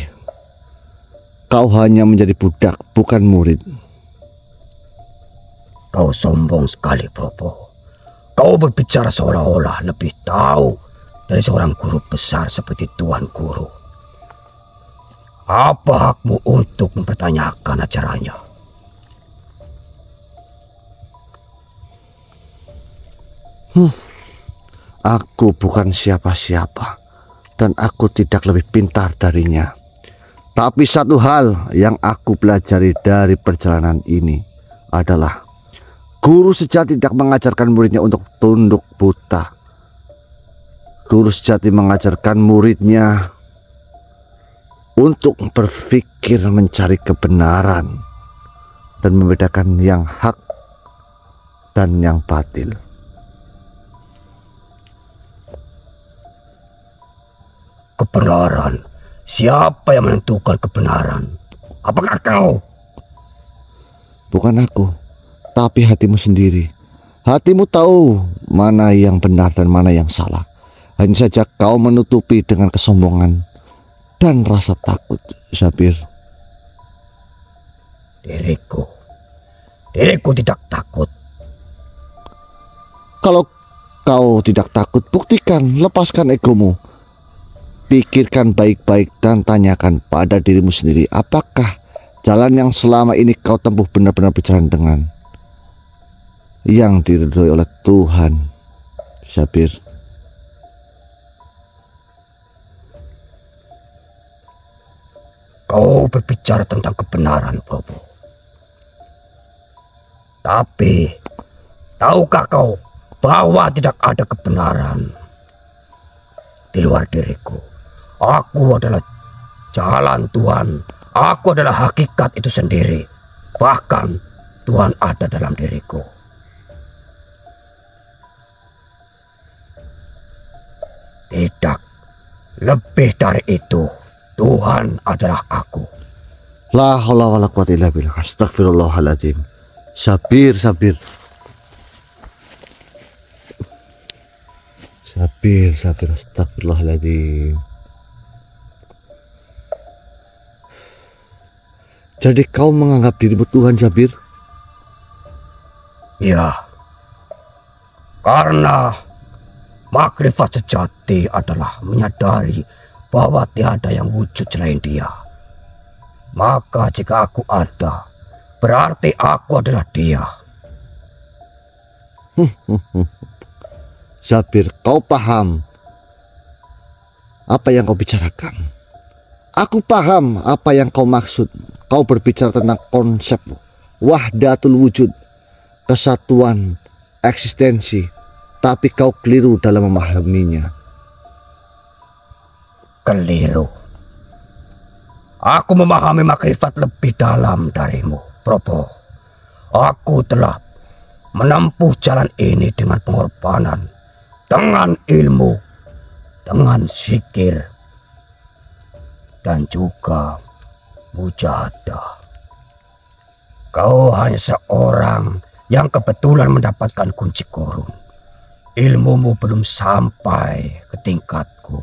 Kau hanya menjadi budak, bukan murid. Kau sombong sekali, Bobo. Kau berbicara seolah-olah lebih tahu dari seorang guru besar seperti Tuan Guru. Apa hakmu untuk mempertanyakan ajarannya? Aku bukan siapa-siapa dan aku tidak lebih pintar darinya. Tapi satu hal yang aku pelajari dari perjalanan ini adalah guru sejati tidak mengajarkan muridnya untuk tunduk buta. Guru sejati mengajarkan muridnya untuk berpikir mencari kebenaran dan membedakan yang hak dan yang batil. Kebenaran? Siapa yang menentukan kebenaran? Apakah kau? Bukan aku, tapi hatimu sendiri. Hatimu tahu mana yang benar dan mana yang salah. Hanya saja kau menutupi dengan kesombongan dan rasa takut, Sabir. Diriku tidak takut. Kalau kau tidak takut, buktikan, lepaskan egomu. Pikirkan baik-baik dan tanyakan pada dirimu sendiri, apakah jalan yang selama ini kau tempuh benar-benar berjalan dengan yang diridhoi oleh Tuhan, Sabir. Kau berbicara tentang kebenaran, Bobo. Tapi Tahukah kau bahwa tidak ada kebenaran di luar diriku? Aku adalah jalan Tuhan. Aku adalah hakikat itu sendiri. Bahkan Tuhan ada dalam diriku. Tidak, lebih dari itu, Tuhan adalah aku. La haula wala quwata illa billah. Astagfirullahaladzim. Sabir. Astagfirullahaladzim. Jadi kau menganggap dirimu Tuhan, Sabir? Ya, karena makrifat sejati adalah menyadari bahwa tiada yang wujud selain Dia. Maka jika aku ada, berarti aku adalah Dia. Sabir, kau paham apa yang kau bicarakan? Aku paham apa yang kau maksud. Kau berbicara tentang konsep wahdatul wujud, kesatuan eksistensi, tapi kau keliru dalam memahaminya. Keliru. Aku memahami makrifat lebih dalam darimu, Probo. Aku telah menempuh jalan ini dengan pengorbanan, dengan ilmu, dengan zikir, dan juga mujahadah. Kau hanya seorang yang kebetulan mendapatkan kunci korun. Ilmumu belum sampai ke tingkatku.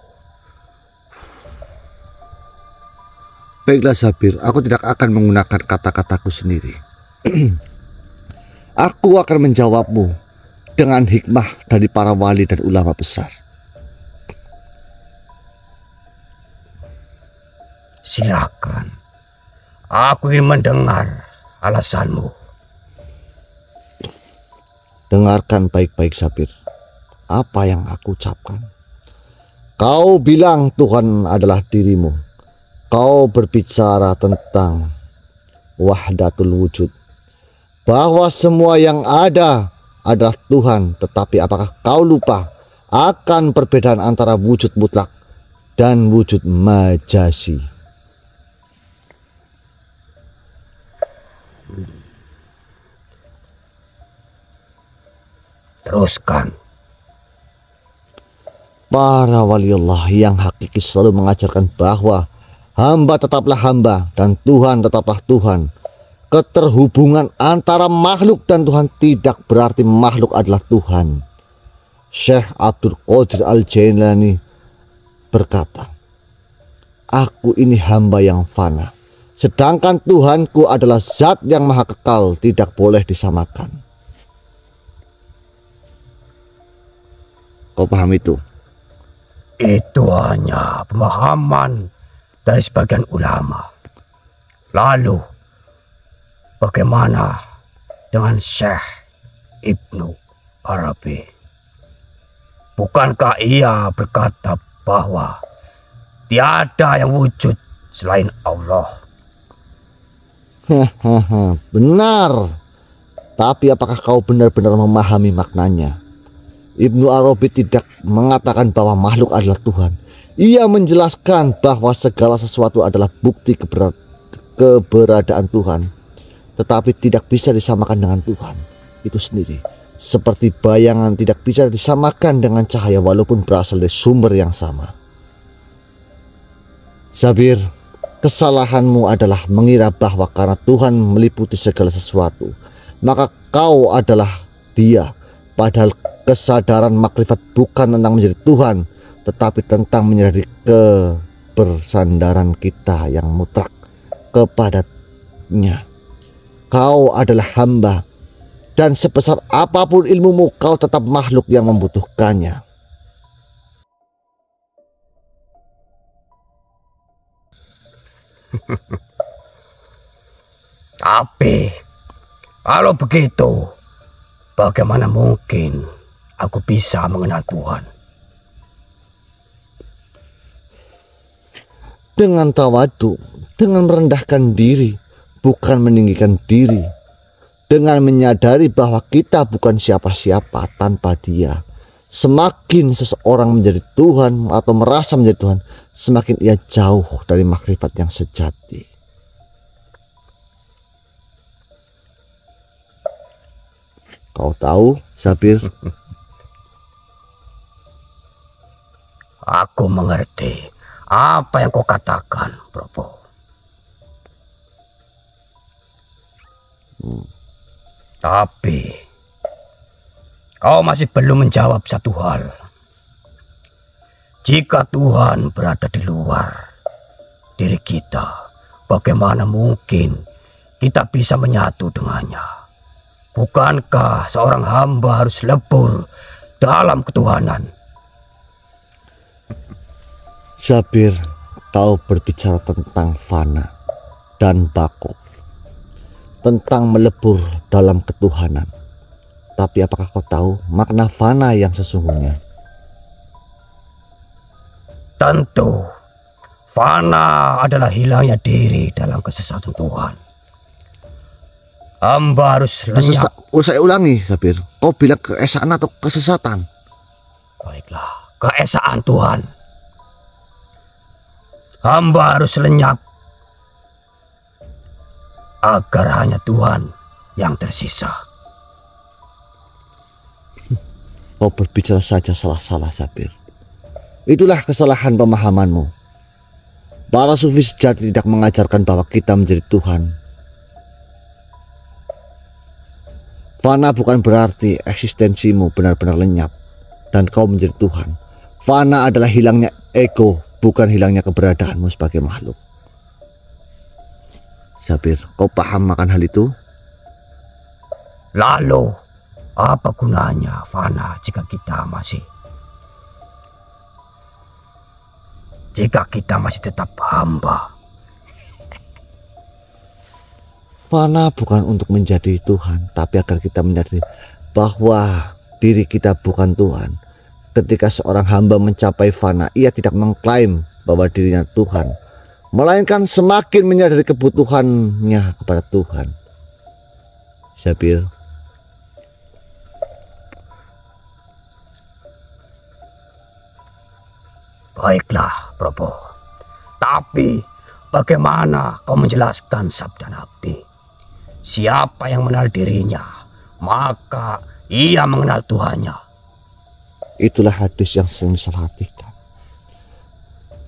Baiklah Sabir, aku tidak akan menggunakan kata-kataku sendiri. Aku akan menjawabmu dengan hikmah dari para wali dan ulama besar. Silakan. Aku ingin mendengar alasanmu. Dengarkan baik-baik Sabir, apa yang aku ucapkan. Kau bilang Tuhan adalah dirimu. Kau berbicara tentang wahdatul wujud, bahwa semua yang ada adalah Tuhan. Tetapi apakah kau lupa akan perbedaan antara wujud mutlak dan wujud majasi? Teruskan. Para waliullah yang hakiki selalu mengajarkan bahwa hamba tetaplah hamba dan Tuhan tetaplah Tuhan. Keterhubungan antara makhluk dan Tuhan tidak berarti makhluk adalah Tuhan. Syekh Abdul Qadir Al-Jailani berkata, aku ini hamba yang fana, sedangkan Tuhanku adalah zat yang maha kekal, tidak boleh disamakan. Kau paham itu? Itu hanya pemahaman dari sebagian ulama. Lalu, bagaimana dengan Syekh Ibnu Arabi? Bukankah ia berkata bahwa tiada yang wujud selain Allah? Benar. Tapi apakah kau benar-benar memahami maknanya? Ibnu Arabi tidak mengatakan bahwa makhluk adalah Tuhan. Ia menjelaskan bahwa segala sesuatu adalah bukti keberadaan Tuhan, tetapi tidak bisa disamakan dengan Tuhan itu sendiri. Seperti bayangan tidak bisa disamakan dengan cahaya walaupun berasal dari sumber yang sama. Sabir, kesalahanmu adalah mengira bahwa karena Tuhan meliputi segala sesuatu, maka kau adalah Dia. Padahal kesadaran makrifat bukan tentang menjadi Tuhan, tetapi tentang menyadari kebersandaran kita yang mutlak kepadanya. Kau adalah hamba, dan sebesar apapun ilmumu, kau tetap makhluk yang membutuhkannya. Tapi, kalau begitu, bagaimana mungkin aku bisa mengenal Tuhan? Dengan tawadu, dengan merendahkan diri, bukan meninggikan diri. dengan menyadari bahwa kita bukan siapa-siapa tanpa Dia. Semakin seseorang menjadi Tuhan atau merasa menjadi Tuhan, semakin ia jauh dari makrifat yang sejati. Kau tahu, Sabir? Aku mengerti apa yang kau katakan, Probo. Tapi kau masih belum menjawab satu hal. Jika Tuhan berada di luar diri kita, bagaimana mungkin kita bisa menyatu dengannya? Bukankah seorang hamba harus lebur dalam ketuhanan? Sabir, kau berbicara tentang fana dan bako, tentang melebur dalam ketuhanan. Tapi apakah kau tahu makna fana yang sesungguhnya? Tentu, fana adalah hilangnya diri dalam kesesatan Tuhan. Hamba harus lenyap. Saya ulangi, Sabir. Kau bilang keesaan atau kesesatan? Baiklah, keesaan Tuhan. Hamba harus lenyap agar hanya Tuhan yang tersisa. Kau berbicara saja salah-salah, Sabir. Itulah kesalahan pemahamanmu. Para sufi sejati tidak mengajarkan bahwa kita menjadi Tuhan. Fana bukan berarti eksistensimu benar-benar lenyap dan kau menjadi Tuhan. Fana adalah hilangnya ego, bukan hilangnya keberadaanmu sebagai makhluk. Sabir, kau paham akan hal itu? Lalu, apa gunanya fana jika kita masih tetap hamba? Fana bukan untuk menjadi Tuhan, tapi agar kita menyadari bahwa diri kita bukan Tuhan. Ketika seorang hamba mencapai fana, ia tidak mengklaim bahwa dirinya Tuhan, melainkan semakin menyadari kebutuhannya kepada Tuhan. Sabir, baiklah, Probo. Tapi bagaimana kau menjelaskan sabda Nabi? Siapa yang mengenal dirinya, maka ia mengenal Tuhannya. itulah hadis yang sering disalahartikan.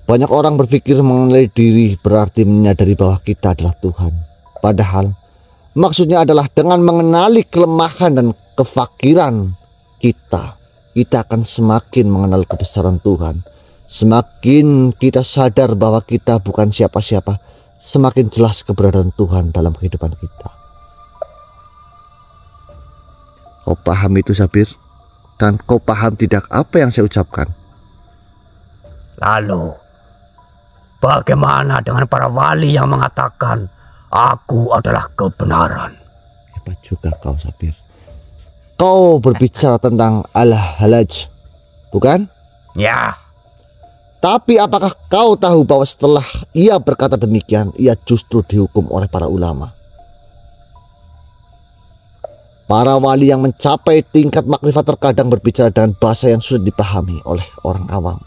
Banyak orang berpikir mengenali diri berarti menyadari bahwa kita adalah Tuhan. Padahal maksudnya adalah dengan mengenali kelemahan dan kefakiran kita akan semakin mengenal kebesaran Tuhan. Semakin kita sadar bahwa kita bukan siapa-siapa, semakin jelas keberadaan Tuhan dalam kehidupan kita. Kau paham itu, Sabir? Dan kau paham tidak apa yang saya ucapkan? Lalu, bagaimana dengan para wali yang mengatakan aku adalah kebenaran? Hebat juga kau, Sabir. Kau berbicara tentang al-halaj, bukan? Ya. Tapi apakah kau tahu bahwa setelah ia berkata demikian, ia justru dihukum oleh para ulama? Para wali yang mencapai tingkat makrifat terkadang berbicara dengan bahasa yang sulit dipahami oleh orang awam.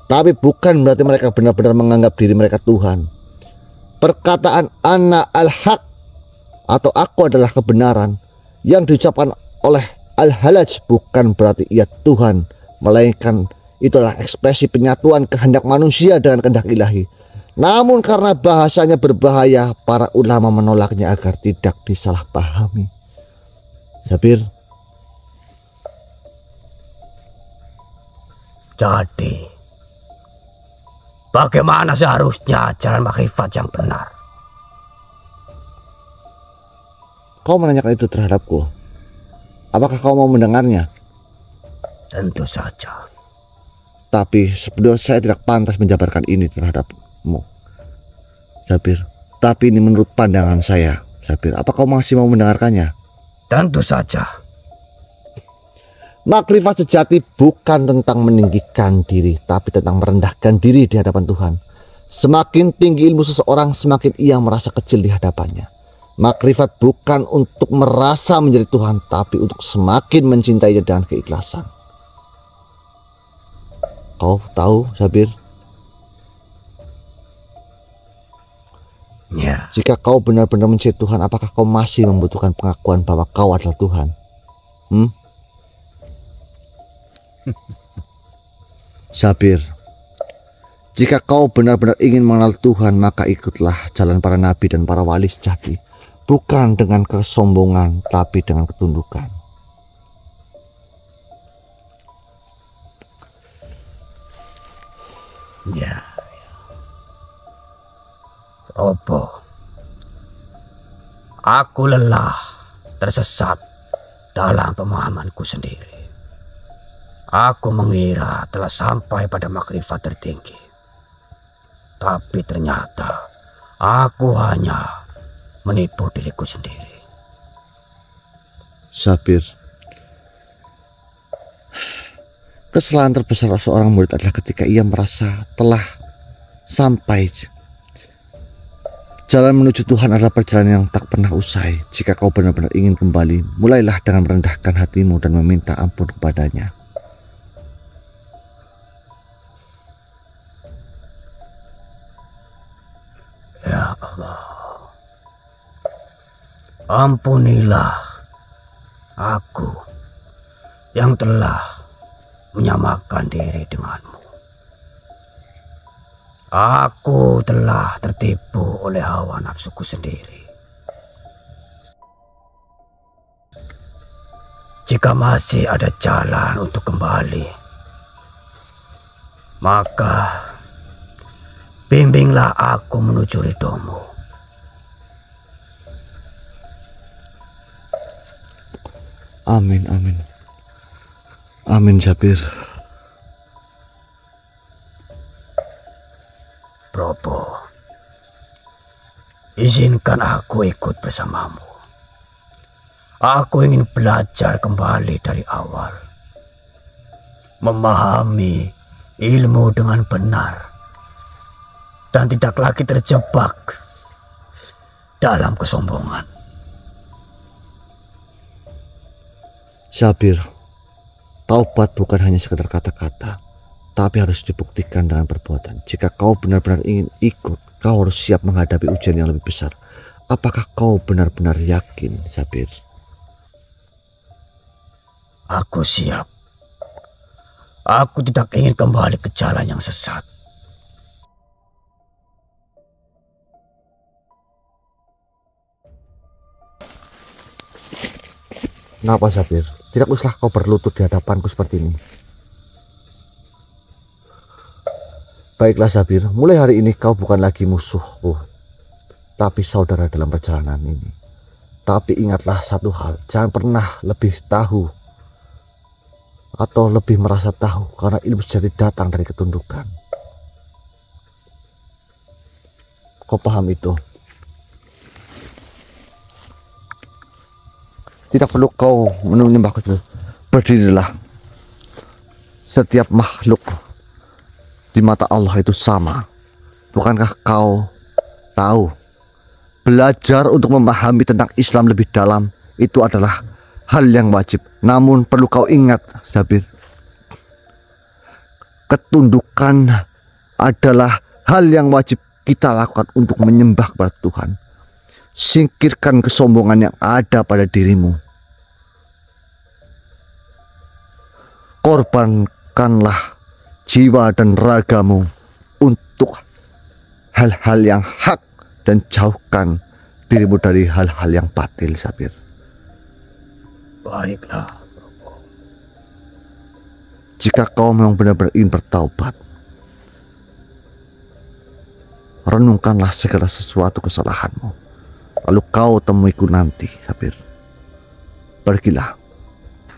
Tapi bukan berarti mereka benar-benar menganggap diri mereka Tuhan. Perkataan ana al-haq atau aku adalah kebenaran yang diucapkan oleh al-halaj bukan berarti ia Tuhan, melainkan itulah ekspresi penyatuan kehendak manusia dengan kehendak ilahi. Namun karena bahasanya berbahaya, para ulama menolaknya agar tidak disalahpahami. Sabir, Jadi, bagaimana seharusnya jalan makrifat yang benar? kau menanyakan itu terhadapku. Apakah kau mau mendengarnya? Tentu saja. Tapi sebenarnya saya tidak pantas menjabarkan ini terhadapmu, Sabir. Tapi ini menurut pandangan saya, Sabir. Apa kau masih mau mendengarkannya? Tentu saja. Makrifat sejati bukan tentang meninggikan diri, tapi tentang merendahkan diri di hadapan Tuhan. Semakin tinggi ilmu seseorang, semakin ia merasa kecil di hadapannya. Makrifat bukan untuk merasa menjadi Tuhan, tapi untuk semakin mencintainya dengan keikhlasan. Kau tahu, Sabir? Ya. Jika kau benar-benar mencintai Tuhan, apakah kau masih membutuhkan pengakuan bahwa kau adalah Tuhan? Sabir, jika kau benar-benar ingin mengenal Tuhan, maka ikutlah jalan para nabi dan para wali sejati. Bukan dengan kesombongan, tapi dengan ketundukan. Ya. Robo, aku lelah, tersesat dalam pemahamanku sendiri. Aku mengira telah sampai pada makrifat tertinggi. Tapi ternyata aku hanya menipu diriku sendiri. Sabir, kesalahan terbesar seorang murid adalah ketika ia merasa telah sampai. Jalan menuju Tuhan adalah perjalanan yang tak pernah usai. Jika kau benar-benar ingin kembali, mulailah dengan merendahkan hatimu dan meminta ampun kepadanya. Ya Allah, ampunilah aku yang telah menyamakan diri denganmu. Aku telah tertipu oleh hawa nafsuku sendiri. Jika masih ada jalan untuk kembali, maka bimbinglah aku menuju ridhomu. Amin, amin. Amin, Sabir. Probo, izinkan aku ikut bersamamu. Aku ingin belajar kembali dari awal. Memahami ilmu dengan benar. Dan tidak lagi terjebak dalam kesombongan. Sabir, taubat bukan hanya sekedar kata-kata, tapi harus dibuktikan dengan perbuatan. Jika kau benar-benar ingin ikut, kau harus siap menghadapi ujian yang lebih besar. Apakah kau benar-benar yakin, Sabir? Aku siap. Aku tidak ingin kembali ke jalan yang sesat. Kenapa, Sabir? Tidak usah kau berlutut di hadapanku seperti ini. Baiklah, Sabir, mulai hari ini kau bukan lagi musuhku, tapi saudara dalam perjalanan ini. Tapi ingatlah satu hal, jangan pernah lebih tahu atau lebih merasa tahu, karena ilmu sejati datang dari ketundukan. Kau paham itu? Tidak perlu kau menyembahku itu. Berdirilah. Setiap makhluk di mata Allah itu sama. Bukankah kau tahu? Belajar untuk memahami tentang Islam lebih dalam itu adalah hal yang wajib. Namun perlu kau ingat, Sabir, ketundukan adalah hal yang wajib kita lakukan untuk menyembah kepada Tuhan. Singkirkan kesombongan yang ada pada dirimu. Korbankanlah jiwa dan ragamu untuk hal-hal yang hak dan jauhkan dirimu dari hal-hal yang batil, Sabir. Baiklah. Jika kau memang benar-benar ingin bertaubat, renungkanlah segala sesuatu kesalahanmu. Lalu kau temuiku nanti, Sabir. Pergilah.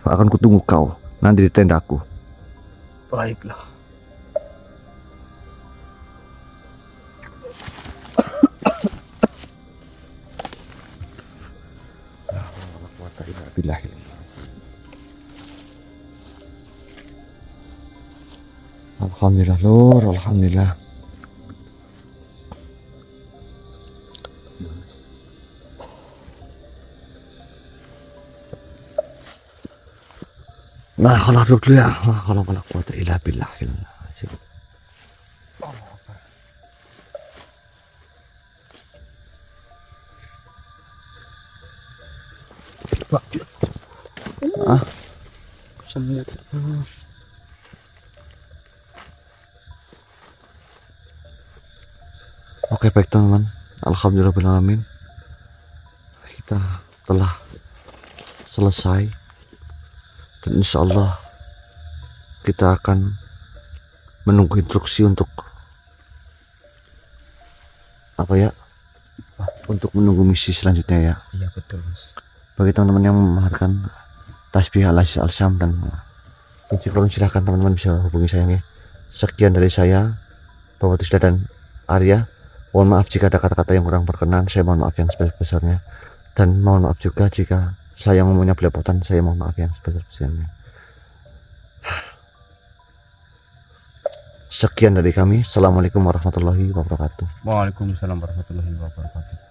Akan kutunggu kau nanti di tendaku. Baiklah. Alhamdulillah, Lur. Alhamdulillah. Nah, kalau duduk dulu ya. Nah, kalau quwata illa billah. Pak. Ah, Semut. oke baik teman-teman. Alhamdulillahirrahmanirrahim. Kita telah selesai. Dan insya Allah kita akan menunggu instruksi untuk apa ya? Untuk menunggu misi selanjutnya ya. Iya betul Mas. Bagi teman-teman yang memaharkan tasbih al-syam dan kunci kolom, silahkan teman-teman bisa hubungi saya nih. Sekian dari saya, Bapak Tisda dan Arya. Mohon maaf jika ada kata-kata yang kurang berkenan. Saya mohon maaf yang sebesar-besarnya. Dan mohon maaf juga jika saya ngomongnya belepotan. Saya mohon maaf yang sebesar-besarnya. Sekian dari kami. Assalamualaikum warahmatullahi wabarakatuh. Waalaikumsalam warahmatullahi wabarakatuh.